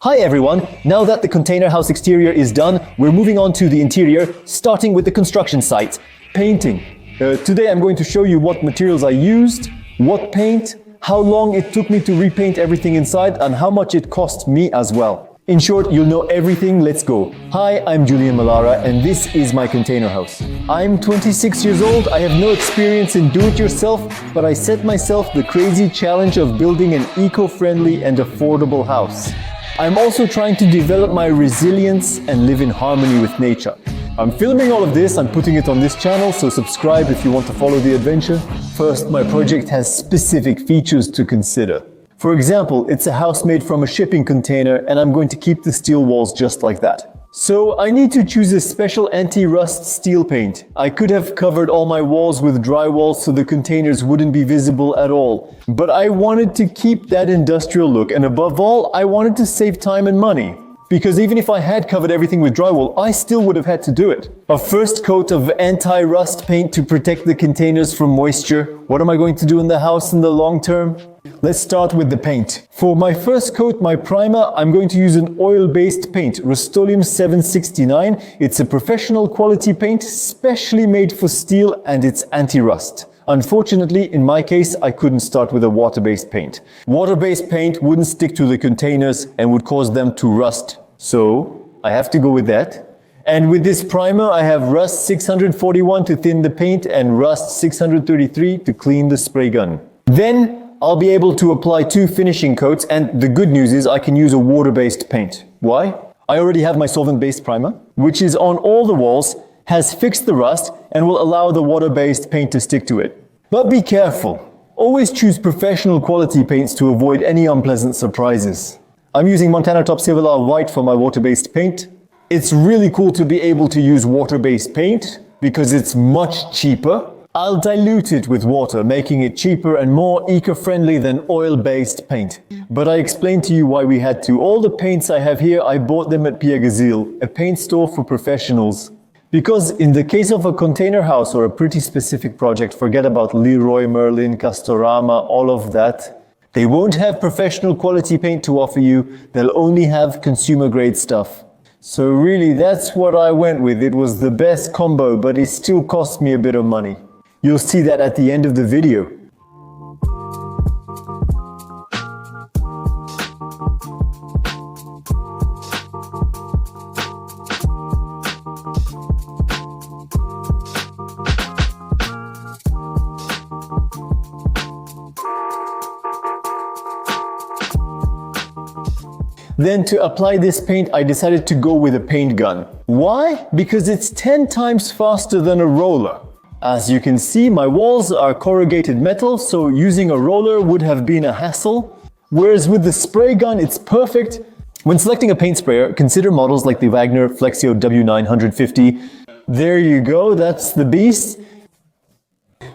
Hi everyone, now that the container house exterior is done, we're moving on to the interior, starting with the construction site, painting. Today I'm going to show you what materials I used, what paint, how long it took me to repaint everything inside, and how much it cost me as well. In short, you'll know everything, let's go. Hi, I'm Julian Malara and this is my container house. I'm 26 years old, I have no experience in do-it-yourself, but I set myself the crazy challenge of building an eco-friendly and affordable house. I'm also trying to develop my resilience and live in harmony with nature. I'm filming all of this, I'm putting it on this channel, so subscribe if you want to follow the adventure. First, my project has specific features to consider. For example, it's a house made from a shipping container and I'm going to keep the steel walls just like that. So I need to choose a special anti-rust steel paint. I could have covered all my walls with drywall so the containers wouldn't be visible at all. But I wanted to keep that industrial look, and above all, I wanted to save time and money. Because even if I had covered everything with drywall, I still would have had to do it. A first coat of anti-rust paint to protect the containers from moisture. What am I going to do in the house in the long term? Let's start with the paint. For my first coat, my primer, I'm going to use an oil-based paint, Rust-Oleum 769. It's a professional quality paint, specially made for steel, and it's anti-rust. Unfortunately, in my case, I couldn't start with a water-based paint. Water-based paint wouldn't stick to the containers and would cause them to rust. So, I have to go with that. And with this primer, I have Rust 641 to thin the paint and Rust 633 to clean the spray gun. Then, I'll be able to apply 2 finishing coats, and the good news is I can use a water-based paint. Why? I already have my solvent-based primer, which is on all the walls, has fixed the rust, and will allow the water-based paint to stick to it. But be careful. Always choose professional quality paints to avoid any unpleasant surprises. I'm using Montana Top Silver White for my water-based paint. It's really cool to be able to use water-based paint because it's much cheaper. I'll dilute it with water, making it cheaper and more eco-friendly than oil-based paint. But I explained to you why we had to. All the paints I have here, I bought them at Pierre Gazille, a paint store for professionals. Because in the case of a container house or a pretty specific project, forget about Leroy Merlin, Castorama, all of that. They won't have professional quality paint to offer you, they'll only have consumer grade stuff. So really, that's what I went with. It was the best combo, but it still cost me a bit of money. You'll see that at the end of the video. Then to apply this paint, I decided to go with a paint gun. Why? Because it's 10 times faster than a roller. As you can see, my walls are corrugated metal, so using a roller would have been a hassle. Whereas with the spray gun, it's perfect. When selecting a paint sprayer, consider models like the Wagner Flexio W950. There you go, that's the beast.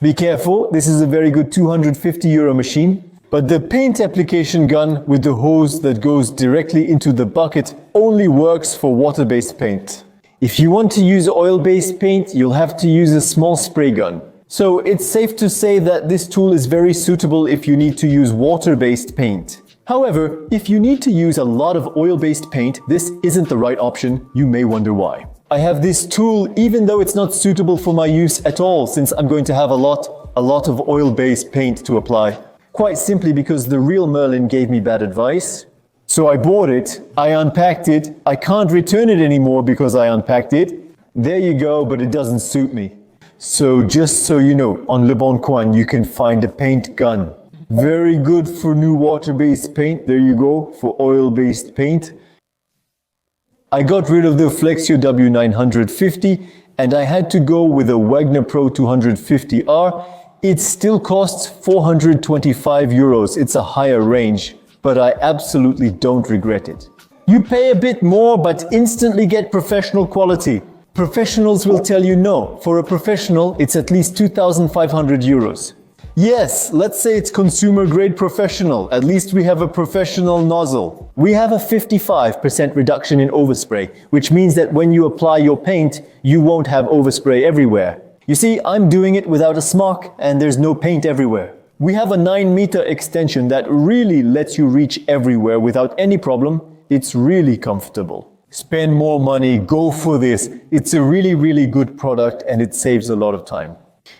Be careful, this is a very good €250 machine. But the paint application gun with the hose that goes directly into the bucket only works for water-based paint. If you want to use oil-based paint, you'll have to use a small spray gun. So it's safe to say that this tool is very suitable if you need to use water-based paint. However, if you need to use a lot of oil-based paint, this isn't the right option. You may wonder why. I have this tool even though it's not suitable for my use at all, since I'm going to have a lot of oil-based paint to apply. Quite simply because the real Merlin gave me bad advice. So I bought it, I unpacked it, I can't return it anymore because I unpacked it. There you go, but it doesn't suit me. So just so you know, on Le Bon Coin you can find a paint gun. Very good for new water-based paint, there you go, for oil-based paint. I got rid of the Flexio W950 and I had to go with a Wagner Pro 250R. It still costs €425. It's a higher range, but I absolutely don't regret it. You pay a bit more, but instantly get professional quality. Professionals will tell you no. For a professional, it's at least €2,500. Yes, let's say it's consumer grade professional. At least we have a professional nozzle. We have a 55% reduction in overspray, which means that when you apply your paint, you won't have overspray everywhere. You see, I'm doing it without a smock and there's no paint everywhere. We have a 9-meter extension that really lets you reach everywhere without any problem. it's really comfortable. Spend more money, go for this. It's a really good product and it saves a lot of time.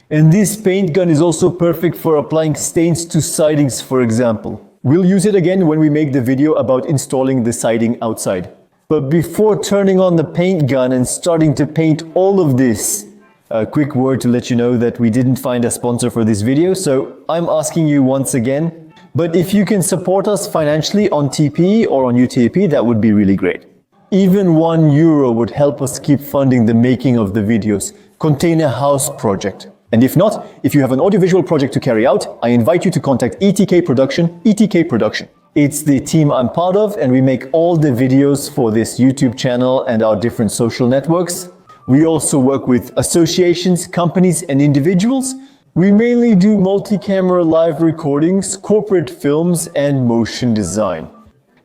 And this paint gun is also perfect for applying stains to sidings, for example. We'll use it again when we make the video about installing the siding outside. But before turning on the paint gun and starting to paint all of this, a quick word to let you know that we didn't find a sponsor for this video, so I'm asking you once again. But if you can support us financially on TP or on UTP, that would be really great. Even €1 would help us keep funding the making of the videos. Container House project. And if not, if you have an audiovisual project to carry out, I invite you to contact ETK Production, ETK Production. It's the team I'm part of and we make all the videos for this YouTube channel and our different social networks. We also work with associations, companies and individuals. We mainly do multi-camera live recordings, corporate films and motion design.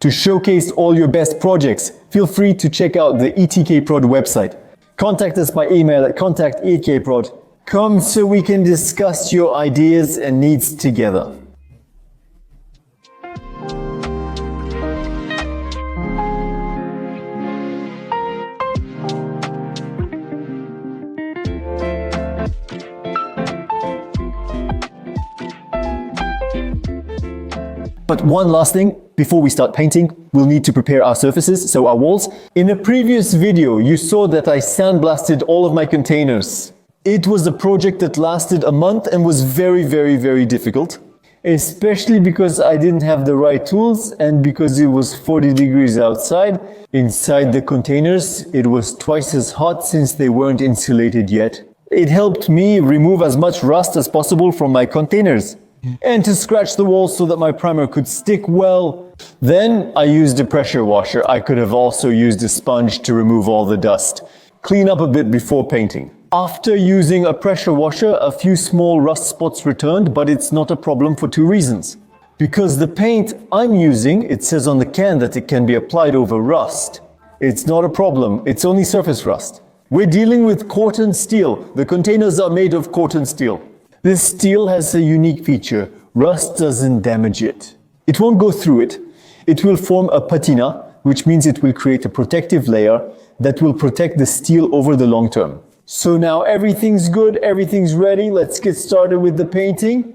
To showcase all your best projects, feel free to check out the ETK Prod website. Contact us by email at contact@etkprod. Come so we can discuss your ideas and needs together. But one last thing, before we start painting, we'll need to prepare our surfaces, so our walls. In a previous video, you saw that I sandblasted all of my containers. It was a project that lasted a month and was very difficult. Especially because I didn't have the right tools and because it was 40 degrees outside. Inside the containers, it was twice as hot since they weren't insulated yet. It helped me remove as much rust as possible from my containers. And to scratch the walls so that my primer could stick well. Then I used a pressure washer. I could have also used a sponge to remove all the dust. Clean up a bit before painting. After using a pressure washer, a few small rust spots returned, but it's not a problem for two reasons. Because the paint I'm using, it says on the can that it can be applied over rust. It's not a problem, it's only surface rust. We're dealing with Corten steel. The containers are made of Corten steel. This steel has a unique feature. Rust doesn't damage it. It won't go through it. It will form a patina, which means it will create a protective layer that will protect the steel over the long term. So now everything's good, everything's ready. Let's get started with the painting.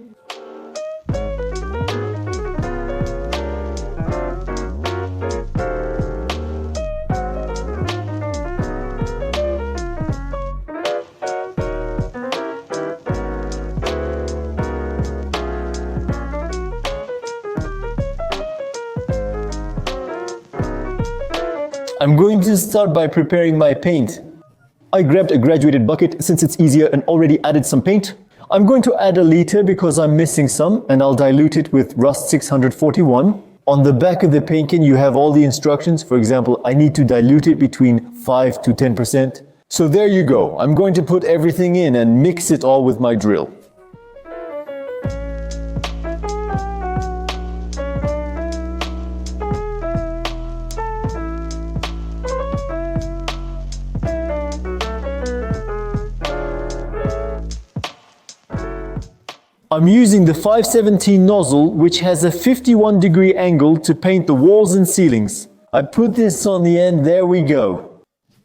I'm going to start by preparing my paint. I grabbed a graduated bucket since it's easier and already added some paint. I'm going to add a liter because I'm missing some and I'll dilute it with Rust 641. On the back of the paint can you have all the instructions. For example, I need to dilute it between 5 to 10%. So there you go. I'm going to put everything in and mix it all with my drill. I'm using the 517 nozzle, which has a 51-degree angle to paint the walls and ceilings. I put this on the end, there we go.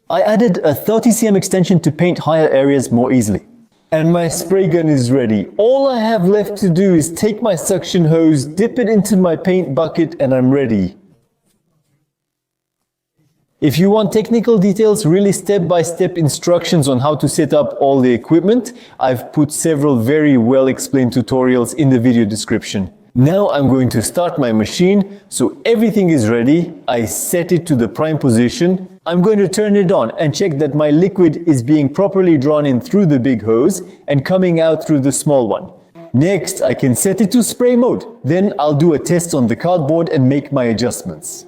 I added a 30 cm extension to paint higher areas more easily. And my spray gun is ready. All I have left to do is take my suction hose, dip it into my paint bucket, and I'm ready. If you want technical details, really step-by-step instructions on how to set up all the equipment, I've put several very well-explained tutorials in the video description. Now I'm going to start my machine, so everything is ready. I set it to the prime position. I'm going to turn it on and check that my liquid is being properly drawn in through the big hose and coming out through the small one. Next, I can set it to spray mode. Then I'll do a test on the cardboard and make my adjustments.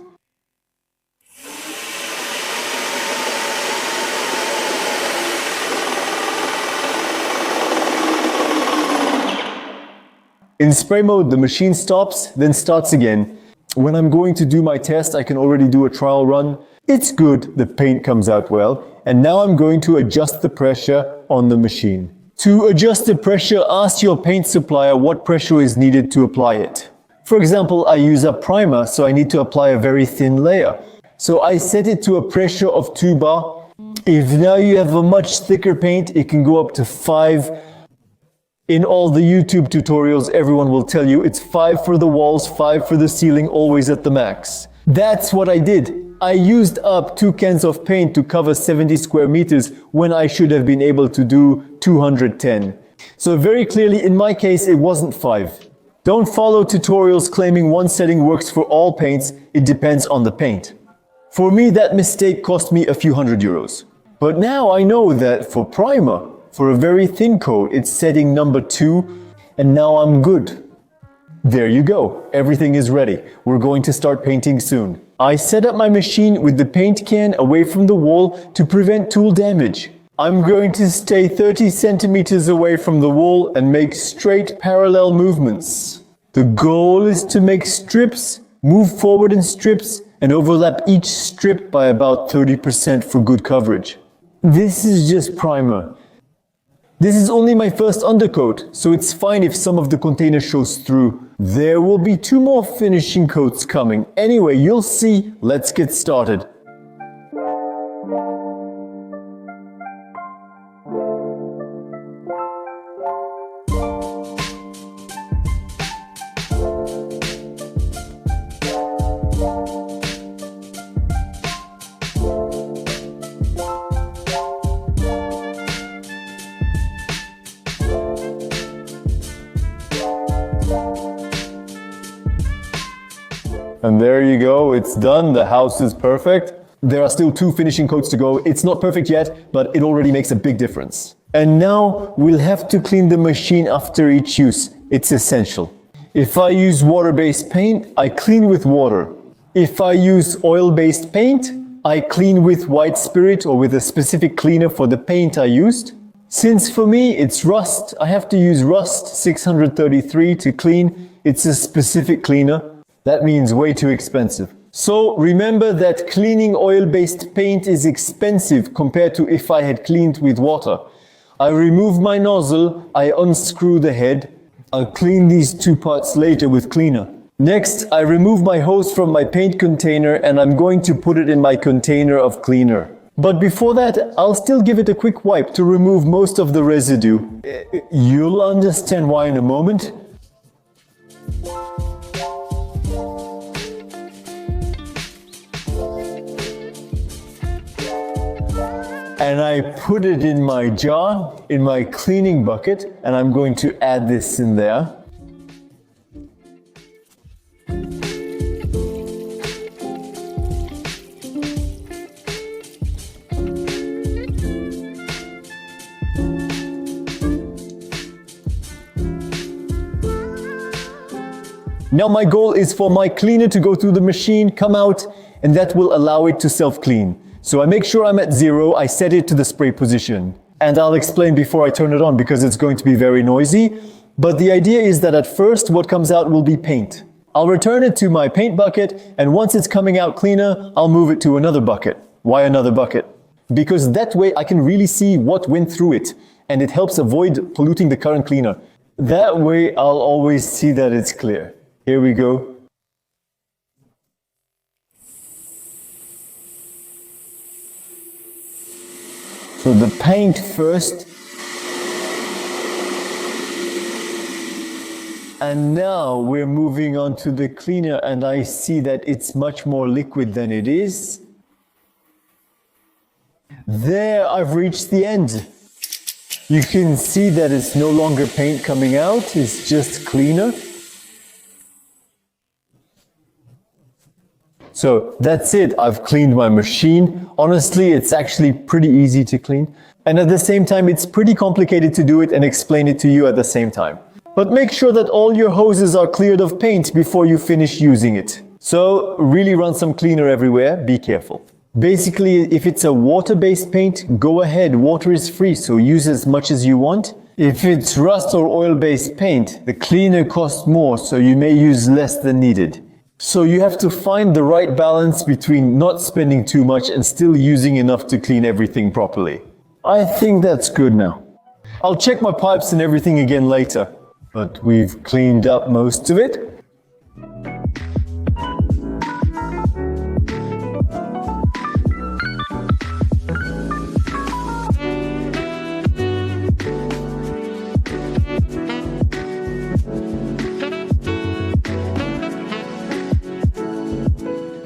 In spray mode, the machine stops, then starts again. When I'm going to do my test, I can already do a trial run. It's good, the paint comes out well. And now I'm going to adjust the pressure on the machine. To adjust the pressure, ask your paint supplier what pressure is needed to apply it. For example, I use a primer, so I need to apply a very thin layer. So I set it to a pressure of 2 bar. If now you have a much thicker paint, it can go up to 5. In all the YouTube tutorials, everyone will tell you it's 5 for the walls, 5 for the ceiling, always at the max. That's what I did. I used up 2 cans of paint to cover 70 square meters when I should have been able to do 210. So very clearly, in my case, it wasn't 5. Don't follow tutorials claiming one setting works for all paints. It depends on the paint. For me, that mistake cost me a few €100. But now I know that for primer, for a very thin coat, it's setting number 2, and now I'm good. There you go. Everything is ready. We're going to start painting soon. I set up my machine with the paint can away from the wall to prevent tool damage. I'm going to stay 30 centimeters away from the wall and make straight parallel movements. The goal is to make strips, move forward in strips, and overlap each strip by about 30% for good coverage. This is just primer. This is only my first undercoat, so it's fine if some of the container shows through. There will be 2 more finishing coats coming. Anyway, you'll see. Let's get started. And there you go, it's done. The house is perfect. There are still 2 finishing coats to go. It's not perfect yet, but it already makes a big difference. And now we'll have to clean the machine after each use. It's essential. If I use water-based paint, I clean with water. If I use oil-based paint, I clean with white spirit or with a specific cleaner for the paint I used. Since for me it's rust, I have to use Rust 633 to clean. It's a specific cleaner. That means way too expensive. So remember that cleaning oil-based paint is expensive compared to if I had cleaned with water. I remove my nozzle, I unscrew the head. I'll clean these 2 parts later with cleaner. Next, I remove my hose from my paint container and I'm going to put it in my container of cleaner. But before that, I'll still give it a quick wipe to remove most of the residue. You'll understand why in a moment. And I put it in my jar, in my cleaning bucket, and I'm going to add this in there. Now my goal is for my cleaner to go through the machine, come out, and that will allow it to self-clean. So I make sure I'm at 0, I set it to the spray position. And I'll explain before I turn it on because it's going to be very noisy. But the idea is that at first what comes out will be paint. I'll return it to my paint bucket, and once it's coming out cleaner, I'll move it to another bucket. Why another bucket? Because that way I can really see what went through it, and it helps avoid polluting the current cleaner. That way I'll always see that it's clear. Here we go. So the paint first. And now we're moving on to the cleaner, and I see that it's much more liquid than it is. There, I've reached the end. You can see that it's no longer paint coming out, it's just cleaner. So that's it, I've cleaned my machine. Honestly, it's actually pretty easy to clean. And at the same time, it's pretty complicated to do it and explain it to you at the same time. But make sure that all your hoses are cleared of paint before you finish using it. So really run some cleaner everywhere, be careful. Basically, if it's a water-based paint, go ahead, water is free, so use as much as you want. If it's rust or oil-based paint, the cleaner costs more, so you may use less than needed. So you have to find the right balance between not spending too much and still using enough to clean everything properly. I think that's good now. I'll check my pipes and everything again later, but we've cleaned up most of it.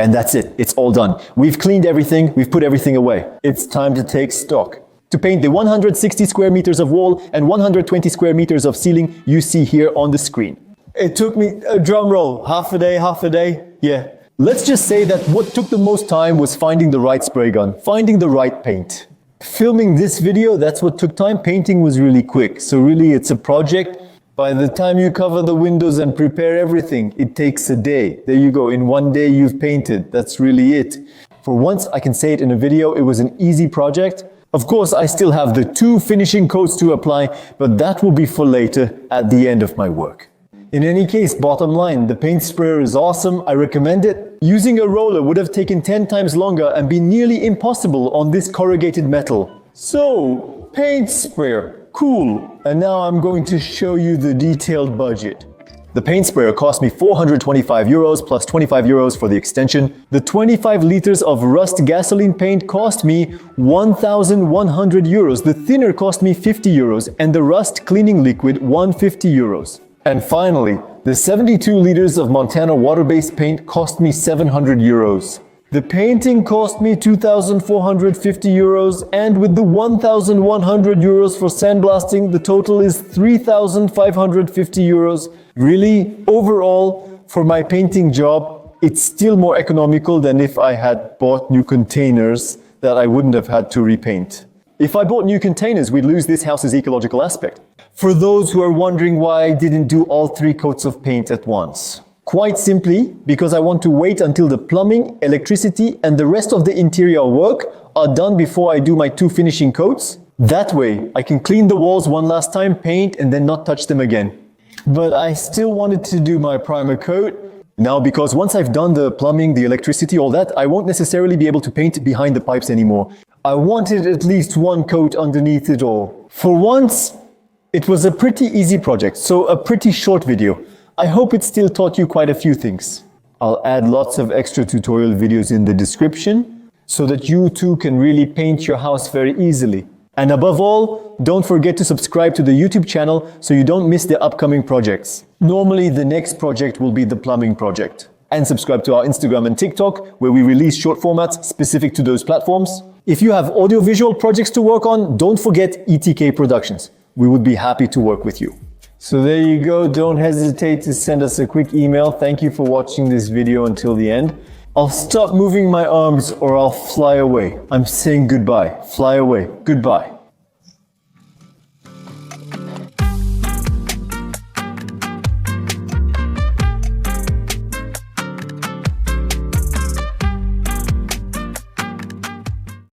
And that's it. It's all done. We've cleaned everything. We've put everything away. It's time to take stock. To paint the 160 square meters of wall and 120 square meters of ceiling you see here on the screen. It took me, a drum roll, half a day. Yeah. Let's just say that what took the most time was finding the right spray gun, finding the right paint. Filming this video, that's what took time. Painting was really quick. So really it's a project. By the time you cover the windows and prepare everything, it takes a day. There you go. In one day you've painted. That's really it. For once, I can say it in a video, it was an easy project. Of course, I still have the 2 finishing coats to apply, but that will be for later at the end of my work. In any case, bottom line, the paint sprayer is awesome. I recommend it. Using a roller would have taken 10 times longer and been nearly impossible on this corrugated metal. So, paint sprayer. Cool. And now I'm going to show you the detailed budget. The paint sprayer cost me 425 euros plus 25 euros for the extension. The 25 liters of rust gasoline paint cost me 1,100 euros. The thinner cost me 50 euros and the rust cleaning liquid 150 euros. And finally, the 72 liters of Montana water-based paint cost me 700 euros. The painting cost me 2,450 euros, and with the 1,100 euros for sandblasting, the total is 3,550 euros. Really, overall, for my painting job, it's still more economical than if I had bought new containers that I wouldn't have had to repaint. If I bought new containers, we'd lose this house's ecological aspect. For those who are wondering why I didn't do all 3 coats of paint at once. Quite simply, because I want to wait until the plumbing, electricity, and the rest of the interior work are done before I do my 2 finishing coats. That way, I can clean the walls one last time, paint, and then not touch them again. But I still wanted to do my primer coat. Now, because once I've done the plumbing, the electricity, all that, I won't necessarily be able to paint behind the pipes anymore. I wanted at least 1 coat underneath it all. For once, it was a pretty easy project, so a pretty short video. I hope it still taught you quite a few things. I'll add lots of extra tutorial videos in the description so that you too can really paint your house very easily. And above all, don't forget to subscribe to the YouTube channel so you don't miss the upcoming projects. Normally, the next project will be the plumbing project. And subscribe to our Instagram and TikTok, where we release short formats specific to those platforms. If you have audiovisual projects to work on, don't forget ETK Productions. We would be happy to work with you. So there you go. Don't hesitate to send us a quick email. Thank you for watching this video until the end. I'll stop moving my arms or I'll fly away. I'm saying goodbye. Fly away. Goodbye.